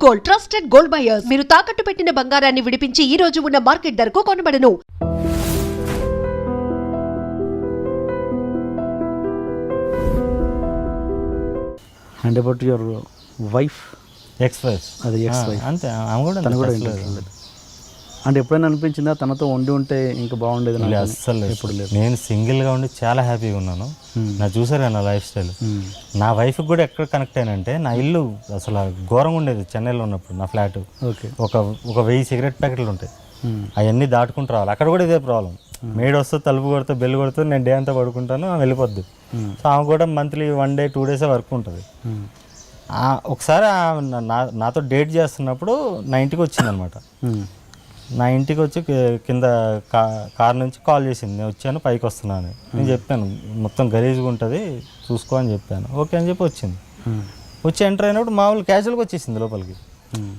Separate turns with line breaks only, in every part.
Gold, trusted gold buyers. మీరు తాకట్టు పెట్టిన బంగారాన్ని విడిపించి ఈ రోజు ఉన్న మార్కెట్ ధరకు కొనబడను.
And about your wife,
ex wife,
అది ఎక్స్-వైఫ్
అంతే. ఆమె కూడా
తను కూడా
లేదు.
అంటే ఎప్పుడైనా అనిపించిందా తనతో ఉండి ఉంటే ఇంకా బాగుండేది?
అస్సలు ఎప్పుడు లేదు. నేను సింగిల్గా ఉండి చాలా హ్యాపీగా ఉన్నాను. నా చూసారు నా లైఫ్ స్టైల్. నా వైఫ్కి కూడా ఎక్కడ కనెక్ట్ అయినంటే, నా ఇల్లు అసలు ఘోరంగా ఉండేది చెన్నైలో ఉన్నప్పుడు. నా ఫ్లాట్ ఒక 1000 సిగరెట్ ప్యాకెట్లు ఉంటాయి, అవన్నీ దాటుకుంటూ రావాలి. అక్కడ కూడా ఇదే ప్రాబ్లం. మేడ్ వస్తే తలుపు కొడితే బెల్ కొడితే నేను డే అంతా పడుకుంటాను, ఆమె వెళ్ళిపోద్ది. సో ఆమె కూడా మంత్లీ 1 day 2 days వర్క్ ఉంటుంది. ఒకసారి నాతో డేట్ చేస్తున్నప్పుడు నా ఇంటికి వచ్చింది అనమాట. నా ఇంటికి వచ్చి కింద కార్ నుంచి కాల్ చేసింది, నేను వచ్చాను పైకి వస్తున్నాను. నేను చెప్పాను మొత్తం గలీజ్గా ఉంటుంది చూసుకో అని చెప్పాను. ఓకే అని చెప్పి వచ్చింది. వచ్చి ఎంటర్ అయినప్పుడు మామూలు క్యాజువల్గా వచ్చేసింది లోపలికి.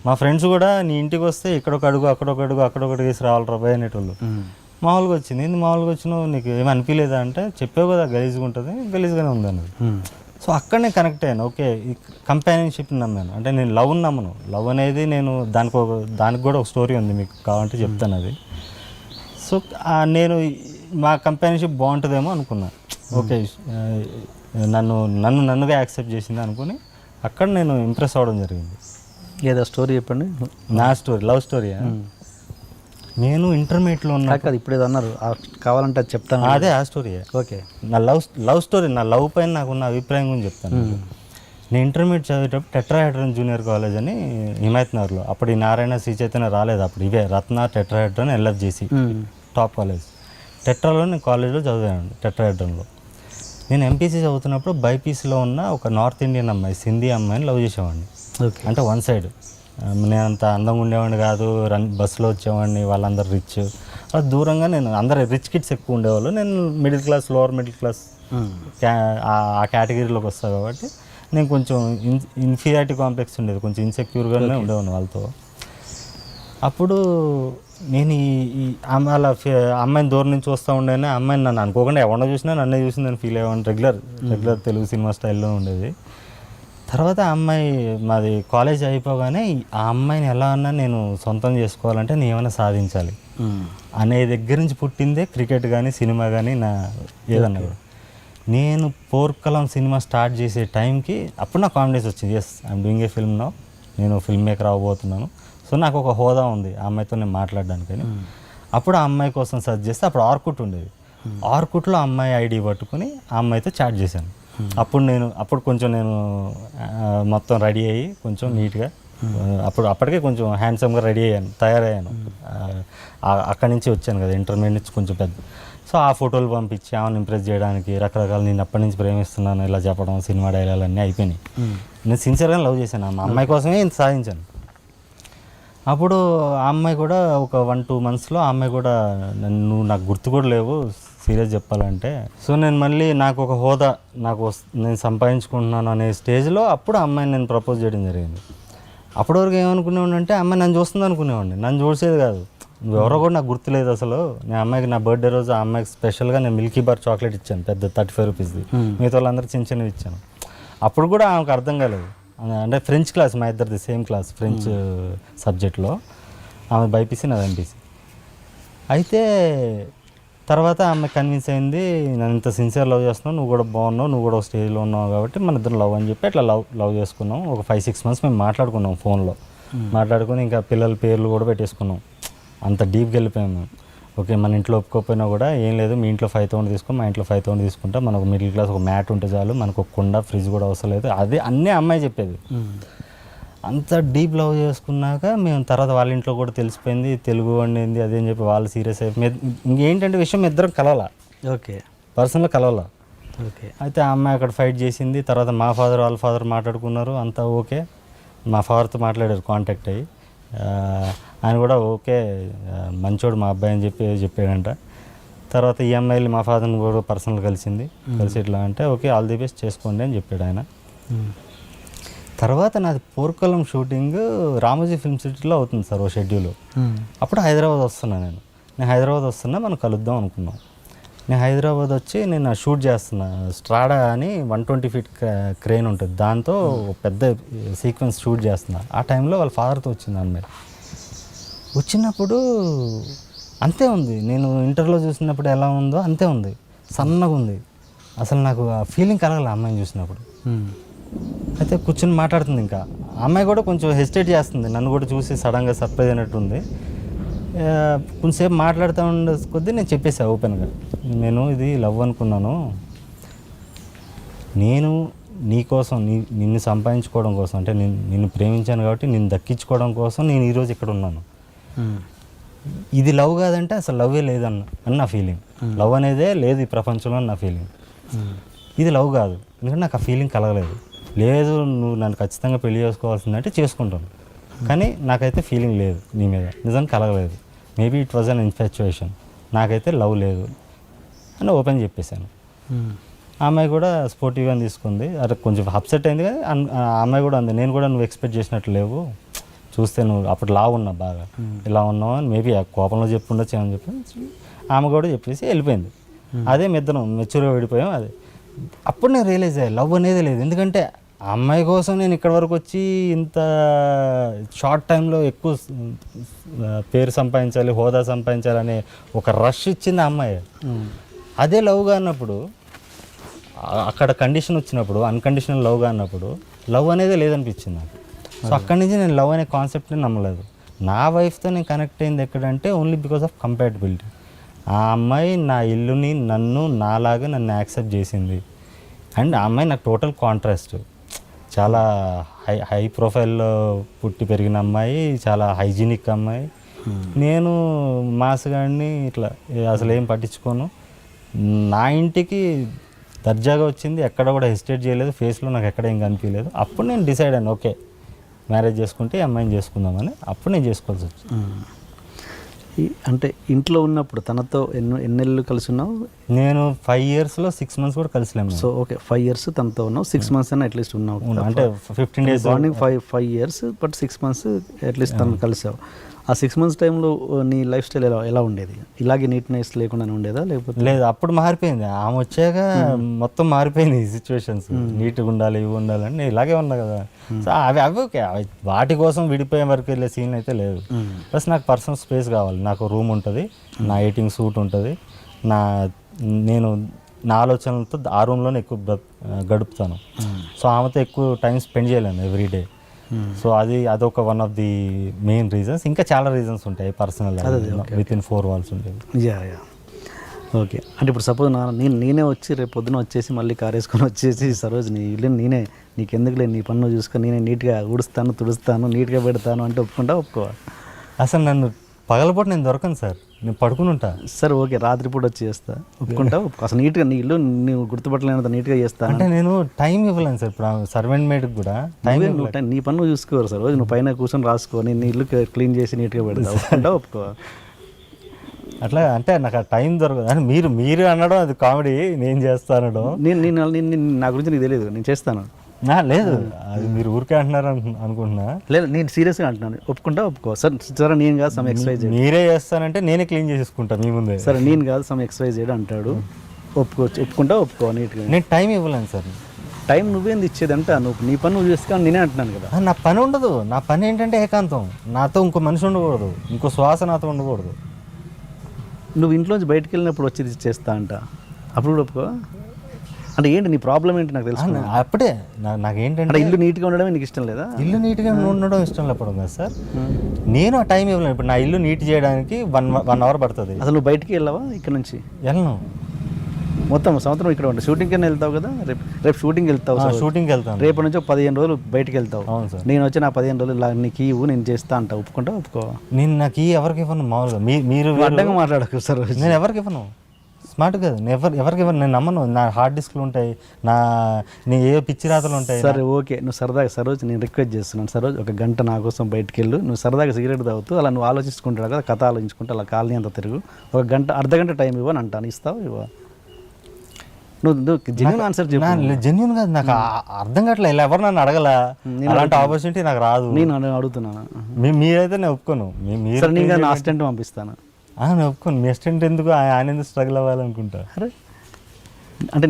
మా ఫ్రెండ్స్ కూడా నీ ఇంటికి వస్తే ఇక్కడొక అడుగు అక్కడొక అడుగు అక్కడొకటి వేసి రావాలి రాబాయ్ అనేటోళ్ళు. మామూలుగా వచ్చింది. ఏంది మామూలుగా వచ్చినావు, నీకు ఏమి అనిపించలేదా అంటే, చెప్పావు కదా గలీజ్గా ఉంటుంది, గలీజ్గానే ఉంది అన్నది. సో అక్కడనే కనెక్ట్ అయ్యాను. ఓకే, ఈ కంపానియన్షిప్ని నమ్మాను. అంటే నేను లవ్ని నమ్మను. లవ్ అనేది నేను దానికి కూడా ఒక స్టోరీ ఉంది, మీకు కావాలంటే చెప్తాను అది. సో నేను మా కంపానియన్షిప్ బాగుంటుందేమో అనుకున్నాను. ఓకే, నన్నుగా యాక్సెప్ట్ చేసింది అనుకుని అక్కడ నేను ఇంప్రెస్ అవ్వడం జరిగింది.
ఏదో స్టోరీ చెప్పండి.
నా స్టోరీ, లవ్ స్టోరీ. నేను ఇంటర్మీడియట్లో ఉన్నా.
అది ఇప్పుడు ఏదో అన్నారు, కావాలంటే అది చెప్తాను.
అదే ఆ స్టోరీ.
ఓకే,
నా లవ్ స్టోరీ, నా లవ్ పైన నాకున్న అభిప్రాయం గురించి చెప్తాను. నేను ఇంటర్మీడియట్ చదివేటప్పుడు టెట్రాహెడ్రన్ జూనియర్ కాలేజ్ అని హిమాయత్ నగర్లో, అప్పుడు ఈ నారాయణ శ్రీ చైతన్య రాలేదు అప్పుడు, ఇవే రత్న టెట్రాహెడ్రన్ LFGC టాప్ కాలేజ్. టెట్రాలో నేను కాలేజ్లో చదివాను, టెట్రాహెడ్రన్లో. నేను MPC చదువుతున్నప్పుడు బైపీసీలో ఉన్న ఒక నార్త్ ఇండియన్ అమ్మాయి, సింధీ అమ్మాయిని లవ్ చేసేవాడిని. అంటే వన్ సైడ్. నేను అంత అందంగా ఉండేవాడిని కాదు, బస్సులో వచ్చేవాడిని, వాళ్ళందరూ రిచ్. అలా దూరంగా నేను, అందరు రిచ్ కిడ్స్ ఎక్కువ ఉండేవాళ్ళు, నేను middle class, lower middle class ఆ కేటగిరీలోకి వస్తాను. కాబట్టి నేను కొంచెం ఇన్ఫీరియారిటీ కాంప్లెక్స్ ఉండేది, కొంచెం ఇన్సెక్యూర్గానే ఉండేవాడిని వాళ్ళతో. అప్పుడు నేను అలా అమ్మాయిని దూరం నుంచి వస్తూ ఉండేనే, అమ్మాయిని నన్ను అనుకోకుండా ఎవరినో చూసినా నన్నే చూసిందని ఫీల్ అయ్యేవాడిని. రెగ్యులర్ తెలుగు సినిమా స్టైల్లో ఉండేది. తర్వాత ఆ అమ్మాయి, మాది కాలేజ్ అయిపోగానే ఆ అమ్మాయిని ఎలా అన్నా నేను సొంతం చేసుకోవాలంటే నేను ఏమైనా సాధించాలి అనే దగ్గర నుంచి పుట్టిందే క్రికెట్ కానీ సినిమా కానీ నా ఏదన్నా కూడా. నేను పోర్కలం సినిమా స్టార్ట్ చేసే టైంకి అప్పుడు నాకు కాన్ఫిడెన్స్ వచ్చింది. Yes, I'm doing a film now, నేను ఫిల్మ్ మేకర్ అవ్వబోతున్నాను. సో నాకు ఒక హోదా ఉంది ఆ అమ్మాయితో నేను మాట్లాడడానికి. అప్పుడు ఆ అమ్మాయి కోసం సెర్చ్ చేస్తే అప్పుడు ఆర్కుట్ ఉండేది. ఆర్కుట్లో అమ్మాయి ఐడి పట్టుకుని ఆ అమ్మాయితో చాట్ చేశాను. అప్పుడు కొంచెం నేను మొత్తం రెడీ అయ్యి కొంచెం నీట్గా, అప్పటికే కొంచెం హ్యాండ్సమ్గా రెడీ అయ్యాను, తయారయ్యాను. అక్కడి నుంచి వచ్చాను కదా, ఇంటర్మీడియట్ నుంచి కొంచెం పెద్ద. సో ఆ ఫోటోలు పంపించి ఆమెను ఇంప్రెస్ చేయడానికి రకరకాల, నేను అప్పటి నుంచి ప్రేమిస్తున్నాను ఇలా చెప్పడం, సినిమా డైలాగ్ అన్నీ అయిపోయినాయి. నేను సిన్సియర్గా లవ్ చేశాను, ఆ అమ్మాయి కోసమే ఇంత సాధించాను. అప్పుడు ఆ అమ్మాయి కూడా ఒక 1-2 monthsలో ఆ అమ్మాయి కూడా, నువ్వు నాకు గుర్తు కూడా లేవు సీరియస్ చెప్పాలంటే. సో నేను మళ్ళీ నాకు ఒక హోదా, నేను సంపాదించుకుంటున్నాను అనే స్టేజ్లో అప్పుడు ఆ అమ్మాయిని నేను ప్రపోజ్ చేయడం జరిగింది. అప్పటి వరకు ఏమనుకునేవాడిని అంటే, అమ్మాయి నన్ను చూస్తుంది అనుకునేవాడిని, నన్ను చూసేది కాదు. ఎవరో కూడా నాకు గుర్తులేదు అసలు. నేను అమ్మాయికి నా బర్త్డే రోజు ఆ అమ్మాయికి స్పెషల్గా నేను మిల్కీ బార్ చాక్లెట్ ఇచ్చాను, పెద్ద 35 రూపీస్ది. మిగతా వాళ్ళందరూ చిన్న చిన్నవి ఇచ్చాను. అప్పుడు కూడా ఆమెకు అర్థం కాలేదు. అంటే ఫ్రెంచ్ క్లాస్, మా ఇద్దరిది సేమ్ క్లాస్, ఫ్రెంచ్ సబ్జెక్ట్లో. ఆమె బైపీసీ, నాది ఎంపీసీ. అయితే తర్వాత ఆమె కన్విన్స్ అయింది, నేను ఇంత సిన్సియర్ లవ్ చేస్తున్నావు, నువ్వు కూడా బాగున్నావు, నువ్వు కూడా ఒక స్టేజ్లో ఉన్నావు కాబట్టి మన ఇద్దరు లవ్ అని చెప్పి అట్లా లవ్ చేసుకున్నాం. ఒక 5-6 months మేము మాట్లాడుకున్నాం ఫోన్లో. మాట్లాడుకుని ఇంకా పిల్లల పేర్లు కూడా పెట్టేసుకున్నాం. అంత డీప్గా వెళ్ళిపోయాం మేము. ఓకే, మన ఇంట్లో ఒప్పుకోకపోయినా కూడా ఏం లేదు, మీ ఇంట్లో 5,000 తీసుకో, మా ఇంట్లో 5,000 తీసుకుంటా, మనకు మిడిల్ క్లాస్ ఒక మ్యాట్ ఉంటే చాలు, మనకు ఒక కుండ, ఫ్రిడ్జ్ కూడా అవసరం లేదు. అదే అన్నీ అమ్మాయి చెప్పేది. అంత డీప్ లవ్ చేసుకున్నాక మేము తర్వాత వాళ్ళ ఇంట్లో కూడా తెలిసిపోయింది తెలుగు వండింది అదే అని చెప్పి వాళ్ళు సీరియస్ అయిపోయి, ఇంకేంటంటే విషయం ఇద్దరం కలవాల. ఓకే, పర్సనల్గా కలవాల. ఓకే, అయితే ఆ అమ్మాయి అక్కడ ఫైట్ చేసింది. తర్వాత మా ఫాదర్ వాళ్ళ ఫాదర్ మాట్లాడుకున్నారు, అంతా ఓకే. మా ఫాదర్తో మాట్లాడారు, కాంటాక్ట్ అయ్యి. ఆయన కూడా ఓకే, మంచోడు మా అబ్బాయి అని చెప్పాడంట. తర్వాత ఈ అమ్మాయిలు మా ఫాదర్ని కూడా పర్సనల్ కలిసి ఇట్లా అంటే ఓకే, ఆల్ ది బెస్ట్ చేసుకోండి అని చెప్పాడు ఆయన. తర్వాత నాది పోర్కలం షూటింగ్ రామోజీ ఫిల్మ్ సిటీలో అవుతుంది సార్ ఓ షెడ్యూల్. అప్పుడు హైదరాబాద్ వస్తున్నా, నేను హైదరాబాద్ వస్తున్నా, మనం కలుద్దాం అనుకున్నాం. నేను హైదరాబాద్ వచ్చి నేను షూట్ చేస్తున్నా. స్ట్రాడా అని 120 feet క్రేన్ ఉంటుంది, దాంతో పెద్ద సీక్వెన్స్ షూట్ చేస్తున్నా. ఆ టైంలో వాళ్ళ ఫాదర్తో వచ్చింది అమ్మాయి. వచ్చినప్పుడు అంతే ఉంది, నేను ఇంటర్లో చూసినప్పుడు ఎలా ఉందో అంతే ఉంది, సన్నగా ఉంది. అసలు నాకు ఆ ఫీలింగ్ కలగాలి అమ్మాయిని చూసినప్పుడు. అయితే కూర్చొని మాట్లాడుతుంది. ఇంకా అమ్మాయి కూడా కొంచెం హెసిటేట్ చేస్తుంది, నన్ను కూడా చూసి సడన్గా సర్ప్రైజ్ అయినట్టుంది. కొంచెంసేపు మాట్లాడుతూ ఉండే కొద్దీ నేను చెప్పేసా ఓపెన్గా, నేను ఇది లవ్ అనుకున్నాను, నేను నీకోసం నిన్ను సంపాదించుకోవడం కోసం, అంటే నిన్ను ప్రేమించాను కాబట్టి నిన్ను దక్కించుకోవడం కోసం నేను ఈరోజు ఇక్కడ ఉన్నాను. ఇది లవ్ కాదంటే అసలు లవ్వే లేదన్న నా ఫీలింగ్. లవ్ అనేదే లేదు ఈ ప్రపంచంలో నా ఫీలింగ్. ఇది లవ్ కాదు, ఎందుకంటే నాకు ఆ ఫీలింగ్ కలగలేదు. లేదు నువ్వు నన్ను ఖచ్చితంగా పెళ్లి చేసుకోవాల్సిందంటే చేసుకుంటాను, కానీ నాకైతే ఫీలింగ్ లేదు నీ మీద, నిజంగా కలగలేదు. Maybe it was an infatuation, నాకైతే లవ్ లేదు అని ఓపెన్ చెప్పేశాను. ఆ అమ్మాయి కూడా స్పోర్టివ్గా తీసుకుంది. అది కొంచెం అప్సెట్ అయింది, కానీ ఆ అమ్మాయి కూడా అంది, నేను కూడా నువ్వు ఎక్స్పెక్ట్ చేసినట్టు లేవు, చూస్తే నువ్వు అప్పుడు లా ఉన్నా బాగా, ఇలా ఉన్నావు అని మేబీ ఆ కోపంలో చెప్పుండొచ్చు అని చెప్పి ఆమె కూడా చెప్పేసి వెళ్ళిపోయింది. అదే ఇద్దరం మెచ్యూర్గా విడిపోయాం. అదే అప్పుడు నేను రియలైజ్ అయ్యా లవ్ అనేది లేదు. ఎందుకంటే ఆ అమ్మాయి కోసం నేను ఇక్కడి వరకు వచ్చి ఇంత షార్ట్ టైంలో ఎక్కువ పేరు సంపాదించాలి, హోదా సంపాదించాలి అనే ఒక రష్ ఇచ్చింది ఆ అమ్మాయి. అదే లవ్గా అన్నప్పుడు, అక్కడ కండిషన్ వచ్చినప్పుడు, అన్కండిషనల్ లవ్గా అన్నప్పుడు లవ్ అనేది లేదనిపించింది నాకు. సో అక్కడి నుంచి నేను లవ్ అనే కాన్సెప్ట్ని నమ్మలేదు. నా వైఫ్తో నేను కనెక్ట్ అయింది ఎక్కడంటే ఓన్లీ బికాస్ ఆఫ్ కంపాటబిలిటీ. ఆ అమ్మాయి నా ఇల్లుని నాలాగా నన్ను యాక్సెప్ట్ చేసింది. అండ్ ఆ అమ్మాయి నాకు టోటల్ కాంట్రాస్ట్. చాలా హై ప్రొఫైల్లో పుట్టి పెరిగిన అమ్మాయి, చాలా హైజీనిక్ అమ్మాయి. నేను మాసగాడిని ఇట్లా అసలు ఏం పట్టించుకోను. నా ఇంటికి దర్జాగా వచ్చింది, ఎక్కడ కూడా హెసిటేట్ చేయలేదు, ఫేస్లో నాకు ఎక్కడ ఏం కనిపించలేదు. అప్పుడు నేను డిసైడ్ అయ్యాను, ఓకే మ్యారేజ్ చేసుకుంటే అమ్మాయిని చేసుకుందామని. అప్పుడు నేను చేసుకోవాల్సి వచ్చింది.
అంటే ఇంట్లో ఉన్నప్పుడు తనతో ఎన్నెళ్ళు కలిసి ఉన్నావు?
నేను 5 yearsలో 6 months కూడా కలిసిలేము.
సో ఓకే 5 years తనతో ఉన్నావు, 6 months అయినా అట్లీస్ట్ ఉన్నావు.
అంటే 15 days
bonding 5 years, but 6 months at least తను కలిసావు. ఆ 6 months టైంలో నీ లైఫ్ స్టైల్ ఎలా ఉండేది? ఇలాగే నీట్నెస్ లేకుండానే ఉండేదా లేకపోతే?
లేదు, అప్పుడు మారిపోయింది. ఆమె వచ్చాక మొత్తం మారిపోయింది ఈ సిచ్యువేషన్స్. నీట్గా ఉండాలి, ఇవి ఉండాలని నేను ఇలాగే ఉన్నా కదా. సో అవి ఓకే, వాటి కోసం విడిపోయే వరకు వెళ్ళే సీన్ అయితే లేదు. ప్లస్ నాకు పర్సనల్ స్పేస్ కావాలి. నాకు రూమ్ ఉంటుంది, నా ఎయిటింగ్ సూట్ ఉంటుంది, నేను నా ఆలోచనలతో ఆ రూమ్లోనే ఎక్కువ గడుపుతాను. సో ఆమెతో ఎక్కువ టైం స్పెండ్ చేయలేను ఎవ్రీడే. సో అదొక one of the main reasons. ఇంకా చాలా రీజన్స్ ఉంటాయి పర్సనల్, విత్ ఇన్ 4 walls ఉంటాయి.
Yeah okay. అంటే ఇప్పుడు సపోజ్ నేనే వచ్చి రేపు పొద్దున వచ్చేసి మళ్ళీ కార్ వేసుకొని వచ్చేసి సరోజ్ నీ ఇల్లు నేనే, నీకెందుకు లేదు, నీ పన్ను చూసుకొని నేనే నీట్గా ఊడుస్తాను, తుడుస్తాను, నీట్గా పెడతాను అంటే ఒప్పుకోవాలి?
అసలు నన్ను పగలపూట నేను దొరకను సార్, నేను పడుకుని ఉంటా.
సరే ఓకే, రాత్రిపూట వచ్చి చేస్తా, ఒప్పుకుంటా? అసలు నీట్గా నీ ఇల్లు నువ్వు గుర్తుపట్టలేనంత నీట్గా చేస్తాను
అంటే నేను టైం ఇవ్వలేను సార్. ఇప్పుడు సర్వెంట్ మేడ్కి కూడా టైం,
నీ పన్ను చూసుకోరు సార్. నువ్వు పైన కూర్చొని రాసుకొని నీ ఇల్లు క్లీన్ చేసి నీట్గా పెడతా, ఒప్పుకుంటా? ఒప్పుకోవాలి?
అట్లా అంటే నాకు ఆ టైం దొరకదు. అంటే మీరు అనడం అది కామెడీ, నేను చేస్తానడం.
నేను నా గురించి నీకు తెలియదు, నేను చేస్తాను.
లేదు, అది మీరు ఊరికే అంటున్నారు అనుకుంటున్నా.
లేదు, నేను సీరియస్గా అంటున్నాను. ఒప్పుకుంటా? ఒప్పుకో. సరే నేను కాదు సమ్ ఎక్సర్సైజ్
మీరే చేస్తానంటే నేనే క్లీన్ చేసుకుంటా మీ ముందే.
సరే నేను కాదు సమ్ ఎక్సర్సైజ్ చేయడం అంటాడు, ఒప్పుకుంటా? ఒప్పుకో నీట్గా.
నేను టైం ఇవ్వలేను సార్.
టైం నువ్వేంది ఇచ్చేది? అంటే నువ్వు నీ పని నువ్వు చేసుకోవాలి, నేనే అంటున్నాను కదా.
నా పని ఉండదు. నా పని ఏంటంటే ఏకాంతం. నాతో ఇంకో మనిషి ఉండకూడదు, ఇంకో శ్వాస నాతో ఉండకూడదు.
నువ్వు ఇంట్లోంచి బయటకు వెళ్ళినప్పుడు వచ్చి చేస్తా అంట, అప్పుడు కూడా ఒప్పుకో. అంటే ఏంటి నీ ప్రాబ్లం ఏంటి నాకు తెలుసు.
అప్పుడే నాకేంటంటే
ఇల్లు నీట్గా ఉండడమే నీకు ఇష్టం లేదా?
ఇల్లు నీట్గా ఉండడం ఇష్టం లేకపోవడం కదా సార్. నేను ఆ టైం ఇవ్వలేను. ఇప్పుడు నా ఇల్లు నీట్ చేయడానికి 1 hour పడుతుంది.
అసలు నువ్వు బయటికి వెళ్ళావా ఇక్కడ నుంచి?
వెళ్ళను.
మొత్తం సంవత్సరం ఇక్కడ ఉంటావు. షూటింగ్ కన్నా వెళ్తావు కదా, రేపు షూటింగ్కి వెళ్తావు.
షూటింగ్కి వెళ్తాను.
రేపు నుంచి 15 రోజులు బయటికి వెళ్తావు.
అవును సార్.
నేను వచ్చి నా 15 రోజులు నీకు ఇవ్వు, నేను చేస్తా అంట, ఒప్పుకుంటా? ఒప్పుకో.
నేను నాకు ఎవరికి ఇవ్వను. మామూలుగా మీరు
అడ్డంగా మాట్లాడకు సార్.
నేను ఎవరికి ఇవ్వను. స్మార్ట్ కదా, నేను ఎవరికి ఇవ్వను. నేను నమ్మను. నా హార్డ్ డిస్క్లు ఉంటాయి, నేను ఏ పిచ్చి రాతలు ఉంటాయి.
సరే ఓకే, నువ్వు సరదాగా సరోజ్ నేను రిక్వెస్ట్ చేస్తున్నాను, సరోజ్ 1 గంట నా కోసం బయటికి వెళ్ళు. నువ్వు సరదాగా సిగరెట్ తాగుతూ అలా నువ్వు ఆలోచించుకుంటాడు కదా, కథ ఆలోచించుకుంటూ అలా కాలనీ అంతా తిరుగు. 1 గంట అర్ధగంట టైం ఇవ్వని అంటాను, ఇస్తావు? ఇవ్వ. నువ్వు జెన్యూన్ ఆన్సర్ చెప్పు.
జెన్యూన్ కాదు, నాకు అర్థం కావట్లేదు. ఇలా ఎవరు నన్ను అడగలా, అలాంటి ఆపర్చునిటీ నాకు రాదు.
నేను అడుగుతున్నాను.
మీరైతే నేను ఒప్పుకోను.
నేను అసిస్టెంట్ పంపిస్తాను.
నేను ఒప్పుకోను, మీ అసిస్టెంట్ ఎందుకు, ఆయన ఎందుకు స్ట్రగుల్ అవ్వాలనుకుంటా.
అరే అంటే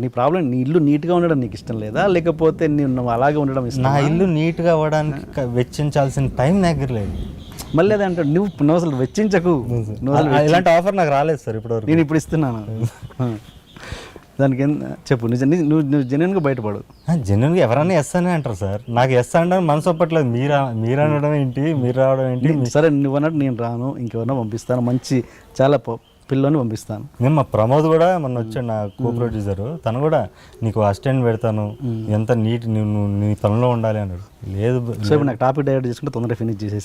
నీ ప్రాబ్లం నీ ఇల్లు నీట్గా ఉండడం నీకు ఇష్టం లేదా, లేకపోతే నువ్వు అలాగే ఉండడం ఇష్టం?
నా ఇల్లు నీట్గా అవ్వడానికి వెచ్చించాల్సిన టైం నా దగ్గర లేదు.
మళ్ళీ అదే అంటే నువ్వు అసలు వెచ్చించకు, నువ్వు అసలు
ఇలాంటి ఆఫర్ నాకు రాలేదు సార్ ఇప్పటివరకు.
నేను ఇప్పుడు ఇస్తున్నాను. దానికి చెప్పు, నువ్వు జెన్యున్గా బయటపడు.
జెన్యున్గా ఎవరైనా ఎస్ అనే అంటారు సార్, నాకు ఎస్ అనడం మనసు ఒప్పట్లేదు. మీరు అనడం ఏంటి, మీరు రావడం ఏంటి?
సరే నువ్వు అన్నట్టు నేను రాను, ఇంకెవరన్నా పంపిస్తాను, మంచి చాలా పిల్లని పంపిస్తాను.
నేను మా ప్రమోద్ కూడా మొన్న వచ్చాడు, నా కో ప్రొడ్యూసర్, తను కూడా నీకు అసిస్టెంట్ పెడతాను, ఎంత నీట్ నువ్వు నీ పనిలో ఉండాలి అన్నాడు. లేదు
సో ఇప్పుడు నాకు టాపిక్ డైవర్ట్ చేసుకుంటే తొందరగా ఫినిష్ చేసేసి